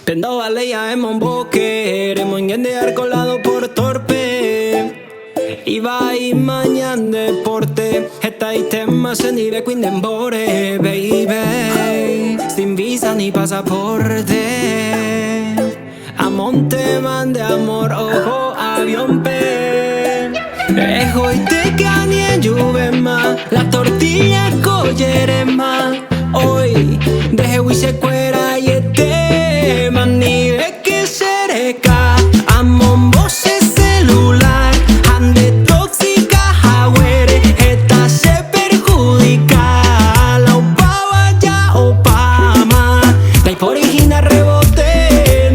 Tendo baleia emon boker, emon jendear kolado por torpe. Ibai mañan deporte, eta itema nire quinden bore, baby. Sin visa ni pasaporte. A monte man de amor, ojo, avión pe. Ejo y te canie lluvema, la tortilla collerema. Hoy deje wise cuera y este mani ve que sereca. Amon voce celular, ande tóxica, jagüere, esta se perjudica. La opava ya opama, la por origina rebote,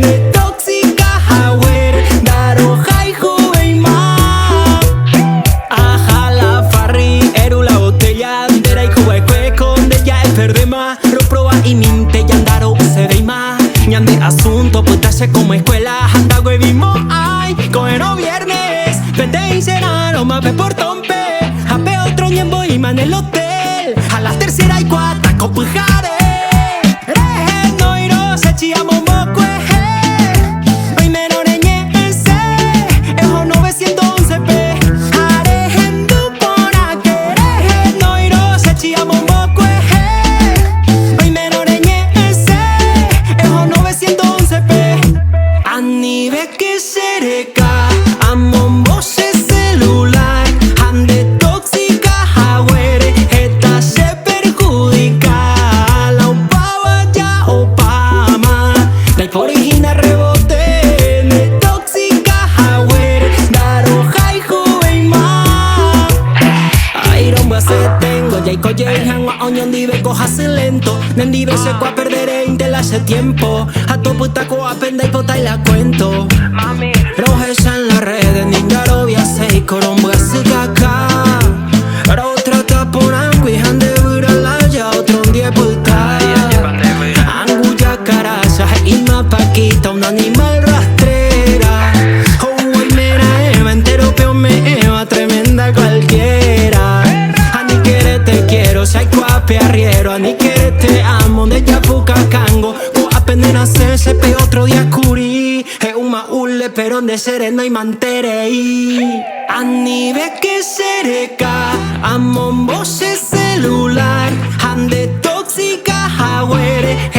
de tóxica, jagüere, daroja y juveima. Aja la farri, eru la botella, dera y jueque con ella el perdema. Roproba y minte, yandaro se veima. Ñande asunto, putarse como escuela, anda huevimo, ay, coero viernes. Vente y será, no mape por tompe. Jape otro ñembo y man el hotel. A la tercera y cuarta, copujare. Reje, no iro, se chiamo moque. Hoy me no reñe ese, ejo 911 p. Arejendu por aquel. Reje, no iro, se chiamo moque. Hoy me no reñe ese, ejo 911 p. Ani ve que sereca, amon voce celular, ande tóxica, jagüere, esta se perjudica. La opava ya opama, la por origina rebote, de tóxica, jagüere, daroja y juveima. Ay, romba se tengo, ya y coye hangwa oñon dive cojase lento. Nendive se a perder intel hace tiempo. A tu puta coa penda y pota y la cuento. Mami, rojes en las redes, ninjaro viase y corombo se caca. Ahora otra tapona, cuijan de vira la ya otro un día puta. Anguya caraza y mapaquita, un animal rastrera. Oh, y mera eva, entero peor me eva, tremenda cualquiera. Ani quiere te quiero, si hay cuape arriero. Ani quiere te amo, de yapuca cango. Apenas se pe otro día curi. Es un maule pero de sereno y manterei. Ani ve que sereca, amon voce celular, ande tóxica, jagüere.